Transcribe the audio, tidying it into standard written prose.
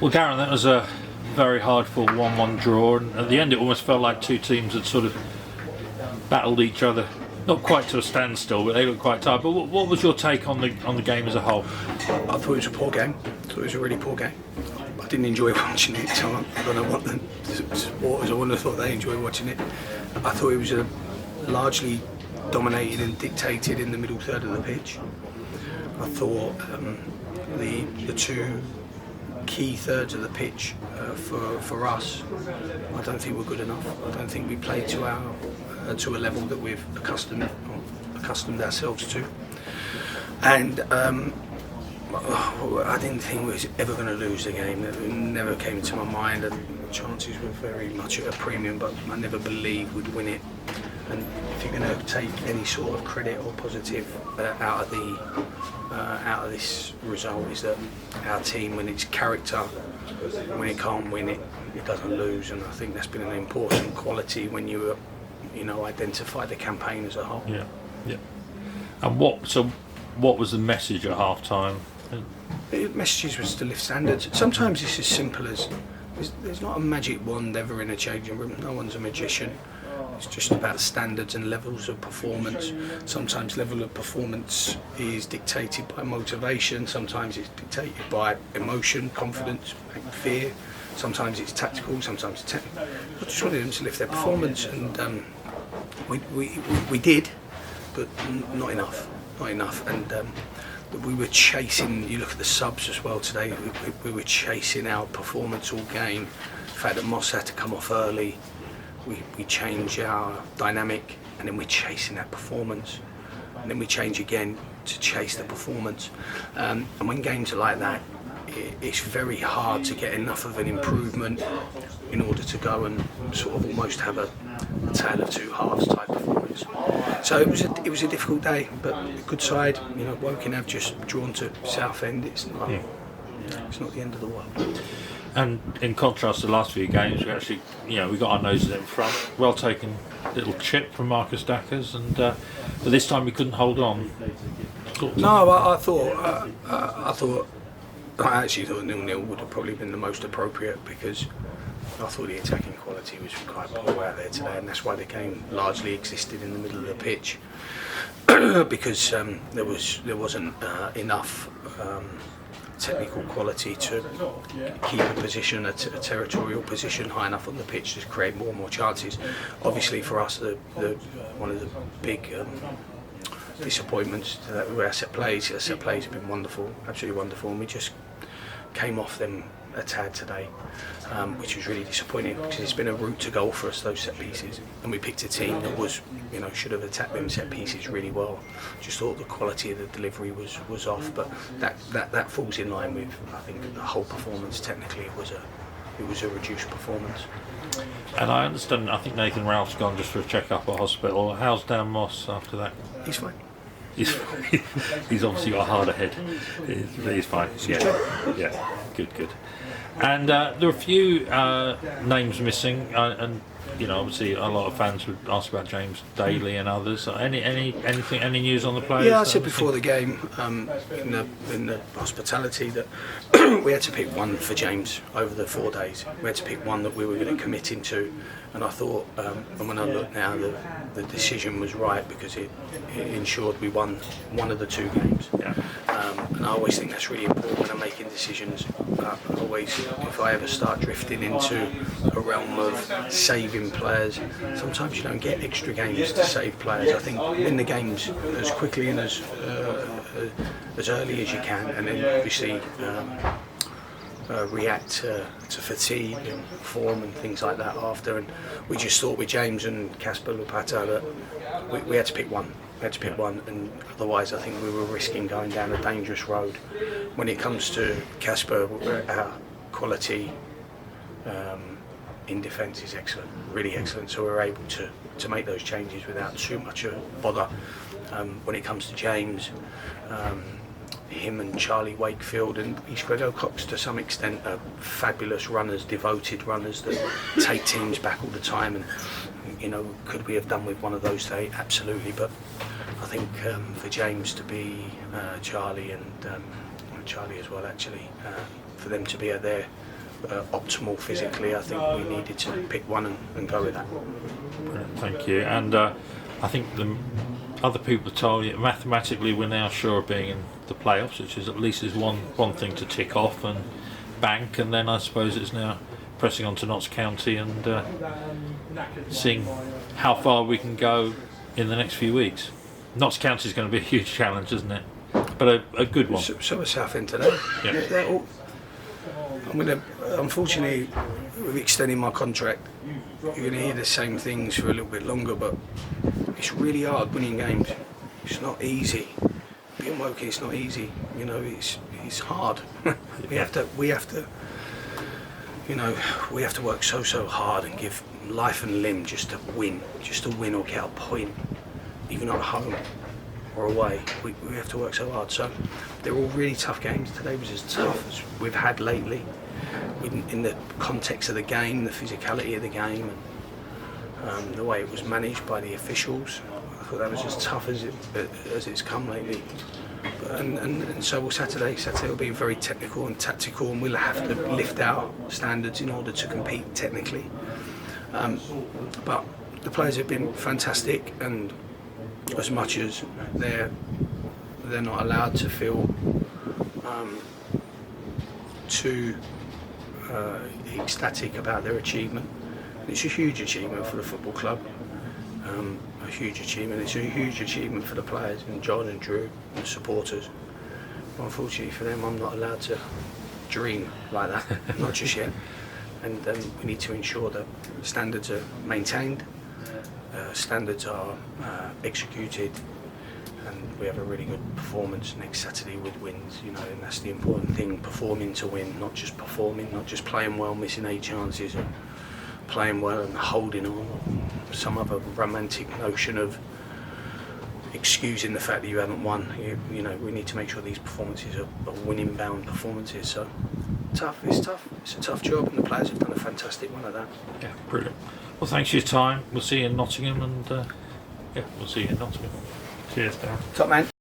Well, Darren, that was a very hard-fought 1-1 draw, and at the end it almost felt like two teams had sort of battled each other, not quite to a standstill, but they looked quite tired. But what was your take on the game as a whole? I thought it was a poor game. I thought it was a really poor game. I didn't enjoy watching it, so I don't know what the supporters, I wouldn't have thought they enjoyed watching it. I thought it was largely dominated and dictated in the middle third of the pitch. I thought the two key thirds of the pitch for us, I don't think were good enough. I don't think we played to a level that we've accustomed ourselves to. And I didn't think we was ever going to lose the game. It never came into my mind, and the chances were very much at a premium, but I never believed we'd win it. And if you're going to take any sort of credit or positive out of this result, is that our team, when it's character, when it can't win it, it doesn't lose. And I think that's been an important quality when you identify the campaign as a whole. Yeah. And what was the message at half time? The message was to lift standards. Sometimes it's as simple as there's not a magic wand ever in a changing room. No one's a magician. It's just about standards and levels of performance. Sometimes level of performance is dictated by motivation. Sometimes it's dictated by emotion, confidence, fear. Sometimes it's tactical. Sometimes it's technical. I just wanted them to lift their performance, and we did, but not enough. And we were chasing. You look at the subs as well today. We were chasing our performance all game. The fact that Moss had to come off early. We change our dynamic, and then we're chasing that performance, and then we change again to chase the performance. And when games are like that, it's very hard to get enough of an improvement in order to go and sort of almost have a tale of two halves type performance. So it was a difficult day, but a good side. Woking have just drawn to Southend. It's not the end of the world. And in contrast to the last few games, we actually, we got our noses in front. Well taken little chip from Marcus Dackers, and but this time we couldn't hold on. No, I actually thought 0-0 would have probably been the most appropriate, because I thought the attacking quality was quite poor out there today, and that's why the game largely existed in the middle of the pitch, because there wasn't enough technical quality to keep a position, a territorial position high enough on the pitch to create more and more chances. Obviously for us, one of the big disappointments that were our set plays. Our set plays have been wonderful, absolutely wonderful, and we just came off them a tad today, which was really disappointing, because it's been a route to goal for us, those set pieces, and we picked a team that was, should have attacked them set pieces really well. Just thought the quality of the delivery was off, but that falls in line with, I think, the whole performance. Technically it was a reduced performance. And I understand, I think Nathan Ralph's gone just for a check-up at hospital. How's Dan Moss after that? He's fine. He's obviously got a harder head. He's fine. Yeah. Good. And there are a few names missing, and obviously a lot of fans would ask about James Daly and others. Any news on the players? Yeah, I said before the game in the hospitality that we had to pick one for James over the 4 days. We had to pick one that we were going to commit him to, and I thought, and when I look now, the decision was right, because it ensured we won one of the 2 games. Yeah. And I always think that's really important when I'm making decisions. If I ever start drifting into a realm of saving players, sometimes you don't get extra games to save players. I think win the games as quickly and as early as you can, and then obviously react to fatigue and form and things like that after. And we just thought with James and Casper Lupata that we had to pick one. And otherwise I think we were risking going down a dangerous road. When it comes to Casper, our quality in defence is excellent, really excellent, so we're able to make those changes without too much bother. When it comes to James, him and Charlie Wakefield and East Grego Cox to some extent are fabulous runners, devoted runners that take teams back all the time, and could we have done with one of those today? Absolutely, but I think for James to be Charlie and Charlie as well, actually, for them to be at their optimal physically. I think we needed to pick one and go with that. Brilliant, thank you. And I think the other people told you mathematically we're now sure of being in the playoffs, which is at least one thing to tick off and bank. And then I suppose it's now pressing on to Notts County and seeing how far we can go in the next few weeks. Notts County is going to be a huge challenge, isn't it? But a good one. So is Southend today. Yeah. They're all, I'm going to, unfortunately, with extending my contract, you're going to hear the same things for a little bit longer, but it's really hard winning games. It's not easy. Being Woking, it's not easy. You know, it's hard. we have to, you know, we have to work so hard and give life and limb just to win or get a point, even at home or away. We have to work so hard. So they're all really tough games. Today was as tough as we've had lately, in the context of the game, the physicality of the game, and the way it was managed by the officials. I thought that was as tough as it's come lately. And so will Saturday. Saturday will be very technical and tactical, and we'll have to lift our standards in order to compete technically. But the players have been fantastic, and as much as they're not allowed to feel too ecstatic about their achievement. It's a huge achievement for the football club. A huge achievement. It's a huge achievement for the players and John and Drew and the supporters. But unfortunately for them, I'm not allowed to dream like that, not just yet. And we need to ensure that standards are maintained, standards are executed, and we have a really good performance next Saturday with wins. You know, and that's the important thing: performing to win, not just performing, not just playing well, missing 8 chances, or playing well and holding on, or some other romantic notion of excusing the fact that you haven't won. You know, we need to make sure these performances are winning-bound performances. So tough. It's tough. It's a tough job, and the players have done a fantastic one at that. Yeah, brilliant. Well, thanks for your time. We'll see you in Nottingham, and we'll see you in Nottingham. Cheers, Darren. Top man.